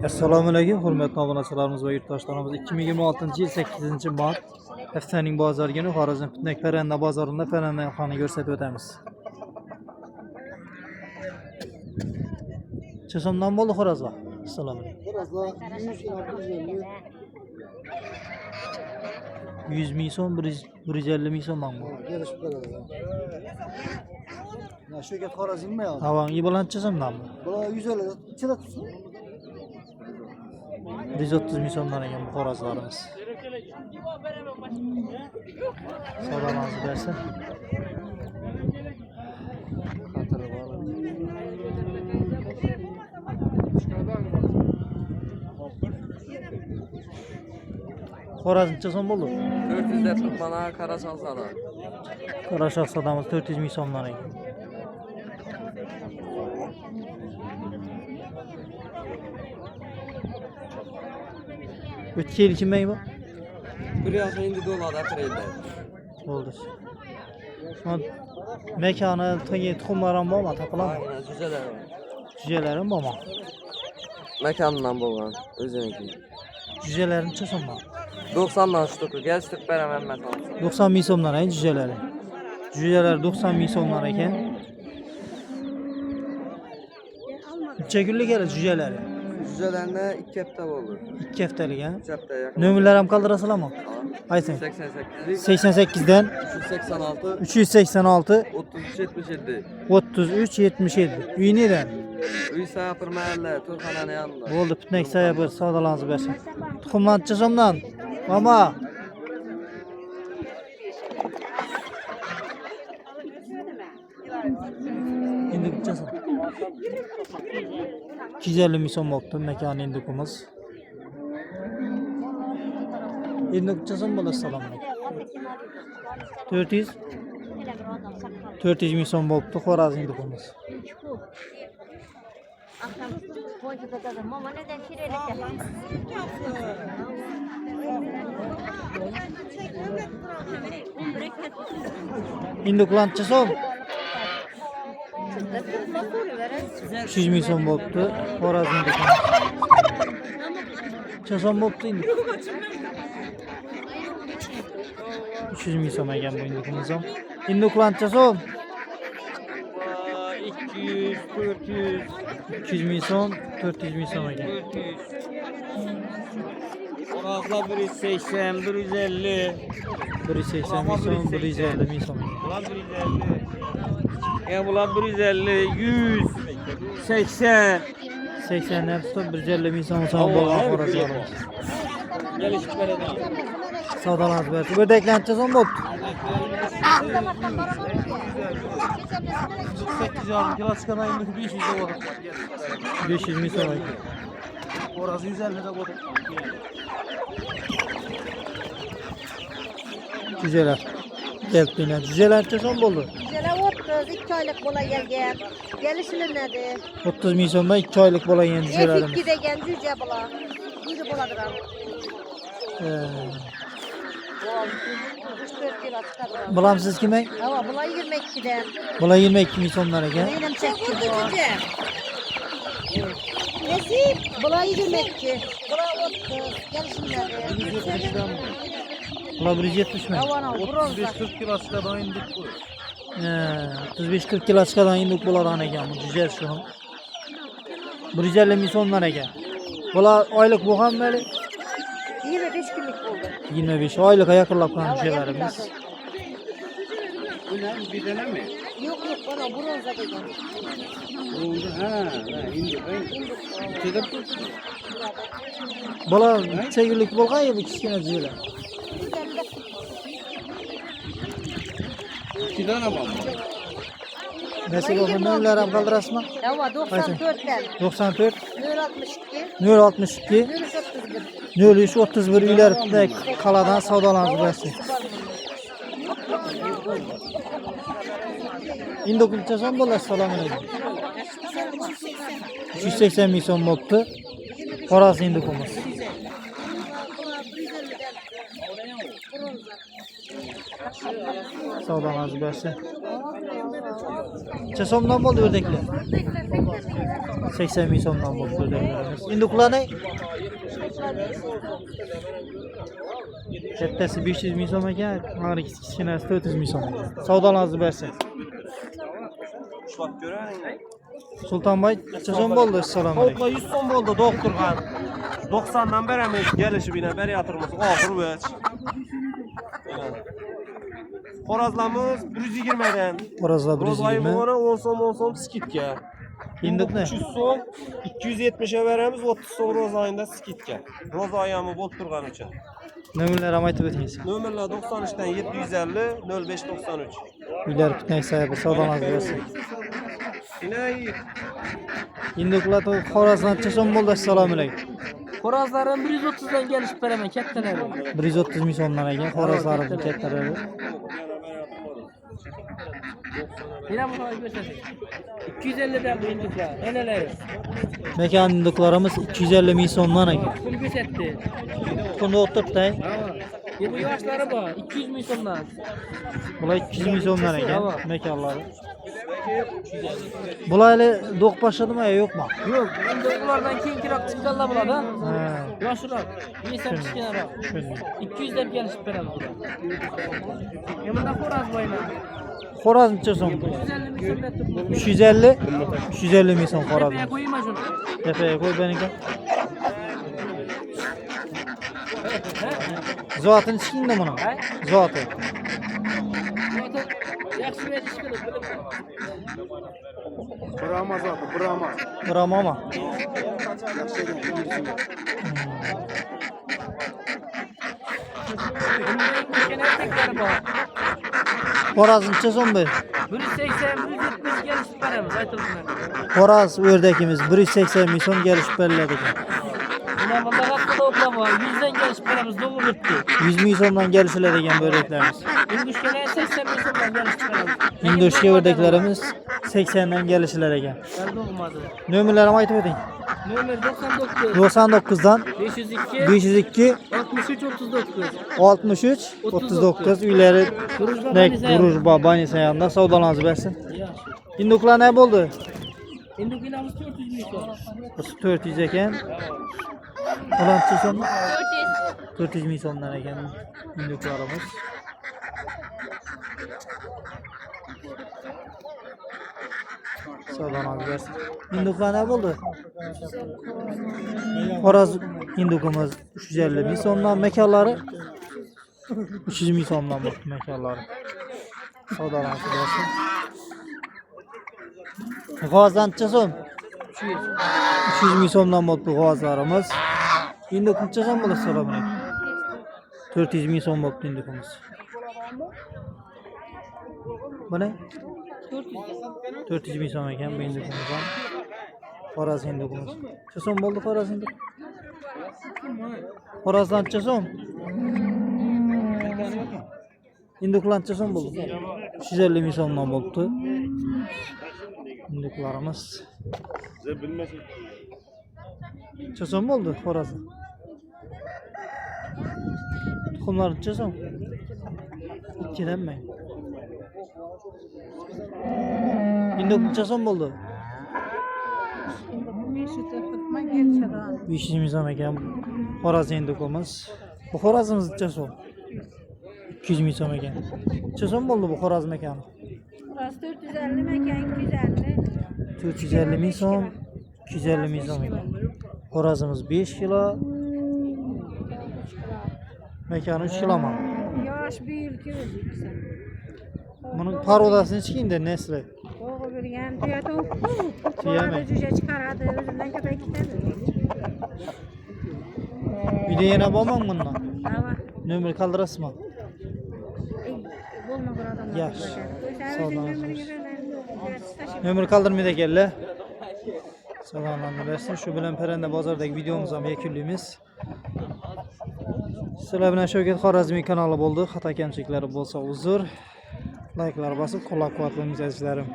Assalomu alaykum, hurmatli obunachilarimiz va yurtdoshlarimiz. 2026 yil 8-mart haftaning bozor kuni Xorazm Pitnak parranda bozorida parranda narxini ko'rsatib o'tamiz. Chasomdan bo'ldi xo'rozlar. Assalomu alaykum. Xo'rozlar 100 ming so'm, 150 ming so'm mangmi? yarashib qoladi. Ya shu ket Xorazmmi yo? Avangi bilan chasomdanmi? Bular 150 ichida tursin. 130 ming so'mdan ekan bu xo'rozlarimiz. Savdolarni bersin. Xatiri bor. Xorazmcha so'm bo'ldi. 440 mana qara salsada. Qora shahzodamiz 400 ming so'mdan ekan. O'tgan yil kim bu? Bir yaxshi endi dollarda treyda. Bo'ldi. Mekani tuxumlar ham bormi, taqilaman? Aynen cüceler var. Cücelerim bormi? Mekanından bo'lgan o'ziniki. Cücelerin so'mmi? 90'dan ştuku. Gel ştuk beraber metal. 90 ming so'mdan ekan cüceleri. Cüceler 90 ming so'mdan ekan. Necha kunlik keladi cüceleri? Cücelerine 2 hafta oldu. 2 haftalik ha? 3 hafta yakın. Nömrələr ham qaldırasızlarmı? Aytın. 88. 88'den 386. 386 33 77. 33 77. Uy nereden? Uy Sayapır mahalle. Turkhananın yanında. Oldu Pitnak Sayapır savdolarınızı versin. Tuxumlancha so'mdan. Mama. Endi qancha 250 ming so'm bo'libdi makon indukimiz. Endi qancha so'm bo'ladi assalomu alaykum. 400 ming so'm bo'libdi Xorazm indukimiz. Induklancha so'm 300 ming so'm bo'libdi Xorazm indukimiz. Necha so'm bo'libdi endi? 300 ming so'm ekan bu indukimiz ham. Induklancha so'm 200, 400. 200 ming so'm, 400 ming so'm ekan. Oraklar 180, 150. 180 ming so'm, 150 ming so'm. Ulan 150. Ya bulan 150, 100, 80. 80 dan tutib 150 ming so'm bo'lgan xo'rozlarimiz. Gelişip verelim. Savdolarni berdi. Bo'rdaklancha so'm bo'libdi. 800 kilo chiqan endi 500 bo'ladi. 500 ming so'm ekan. Xo'raz 150 da bo'ladi. Cüceler. Gelpine. Cücelercha so'm bo'ldi. Cüceler 30, 2 aylık bola gelgen. Gelişilinedi. 30 ming so'mdan 2 oylik bo'lgan cücelerimiz. Efik degen cüce bola. Buydu boladıran. 3-4 kilo çıkardıran. Bulam siz kimeng? Hava bola 22'den. Bular 22 ming so'mdan ekan. Benim çekti bu. Nesip? Bola 22. Bola 30. Gelişilinedi. Bular 170 ming. Havana bronza. 40 kilo chiqadigan induk bu. 35-40 kilo chiqadigan induk bo'ladigan ekan bu cüce shuni. 150 ming so'mdan ekan. Bular oylik bo'lganmi? 25 günlük oldu. 25 oylikqa yaqinlab qolgan cücelerimiz. Bu ne? Bir tane mi? Yok yok bana bronza degen. Oldu ha. Indi ben. Çedip Bular necha kunlik bo'lgan bu kichkina cüceler? 2 tane var. Nasıl bu nömrələr ham qaldırasızmı? Hava 94'ten. 94 062. 062 031. 0331 uylarida qaladan savdolarni bersin. Endi qancha so'm bo'ladi? Assalomu alaykum. 380 ming so'm bo'libdi. Xorazm indukimiz. Savdolarni bersin. Neçe so'mdan bo'ldi o'rdaklar? 80 ming so'mdan bo'ldi o'rdaklarimiz. Induklar ne? Kattasi 500 ming so'm ekan, mana kichkinasi 400 ming so'm. Savdolarınızı bersin. Sultanbay neçe so'm bo'ldi? Assalomu alaykum. Tavukla 100 son oldu doktorgan. 90'dan beremiz gelişi bine beri yatırması. Ahır veç. Horazlamız 120'den. Horazlar Rozayı 120. bana 10 son skitke. Hinduk ne? 300 son 270'e veremiz 30 son rozayında skitke. Rozayamı bol turgan için. Nömrələri aytıb ötəyiz. Nömerler 93'ten 750 0593. Uylar tutmaq sahibi savdolarınızı bersin. Yine iyi. Hinduklar Xorazmdan neçe so'm bo'ldi? Assalomu alaykum. Xorazlardan 130'dan gelişip veremem ketteleri. 130 ming so'mdan ekan xorazlarimiz kattalari. Yine bu kadar gösterdik. 250'den bu indikler. Eneleri. Mekan hinduklarımız 250 ming so'mdan ekan. Kum gösterdi. Bunda o'tirtay. Bu yaşları bu. 200 bin sondan. Bular 200 ming so'mdan ekan Tamam. mekanlari. Bular hali do'q başladimi yo yo'qmi? Yok. Şimdi bunlardan keyin kirak çıkanlar buladı. Ha, Yaşırak. Yesem çıkınara. tushundim. 200'den gelişip veremem. Yanında Xoraz bayına. Xoraz necha so'm? 150 bin son ettim. 350 350 ming so'm Xoraz. Tepeye koyayım ha şunu. Tepeye qo'y benimki. Zotini chiqingda buni. He? Zoti. Zaten yaxshi veriş kılıp bilip. Brahma zaten Brahma. Ramama. Bunun düşen erkekleri var. Xoraz necha so'm bu? 180, 170 gelişip veremez. Aytılsınlar. Xoraz o'rdakimiz 180 ming so'm gelishib beriladi ekan. Yine bunda katkıda oklama var. 100'den gelişip veremez. Dolu bitti. 100 ming so'mdan gelishiladi ekan bu o'rdaklarimiz. Hinduşken'e 80 bin sondan gelişip veremez. Indoshka o'rdaklarimiz 80 dan kelishilar ekan. Geldi olmadı. Nomerlarini aytib o'ting. Numara 99, 99 dan 502, 502 63, 39. 63 39 uylari Durujba nek Banisa. Durujba Banisa yanında savdolarınızı bersin. Yaxshi. Hinduklar ne bo'ldi? Hinduşken'imiz 400 bin son. 400 ekan. Ulanchi so'm 400 ming so'mdan ekan hinduklarimiz. Savdolarınızı bersin. Hinduklar ne bo'ldi? Xoraz hindukumuz 350 ming so'mdan, mekanlari 300 ming so'mdan bo'ldi mekanlari. Savdolarınızı bersin. G'ozdan necha so'm? 300 ming so'mdan bo'ldi g'ozlarimiz. Hinduk necha so'm bo'ladi? Assalomu alaykum. 400 ming so'm bo'ldi hindukimiz. Mana 400 ming so'm ekan bu hindukimiz ham. Xoraz hindukimiz. Necha so'm bo'ldi Xoraz hinduk? Xorazdan necha so'm? Hinduklar necha so'm bo'ldi? 350 ming so'mdan bo'ldi. Hinduklarimiz. Necha so'm bo'ldi Xorazda? Tuxumlar necha so'm? 2 danmi? Hinduk necha so'm bo'ldi? 500 ming so'm ekan Xoraz hindukimiz. Bu Xorazimiz necha so'm? 200 ming so'm ekan. Necha so'm bo'ldi bu Xoraz mekani? Burası 450 mekan 250. 450 ming so'm, 250 ming so'm ekan. Xorazimiz 5 kilo. Mekani 3 kilo mı? Yosh büyük gözüksen. Bunun parodasını çıkayım da nesli. Oğul bilgen tüye tavuk. Tüye mi? Orada cüce çıkaradı. Özünden köpek giderdi. Bir de yine babam bundan. Ama Nömrə kaldırasın mı? bulma buradan. Yaxşı. Sağ olun. Nömrə kaldırmaya da gelle. Sağlamlandı versin. Şu bilen perende bazardaki videomuz ama yekunluyuz. Sizler bilen Şevket Xorazmiy kanalı oldu. Xata kemçikleri bolsa uzur. Like'lar basıp qo'llab-quvvatlaymiz azizlarim.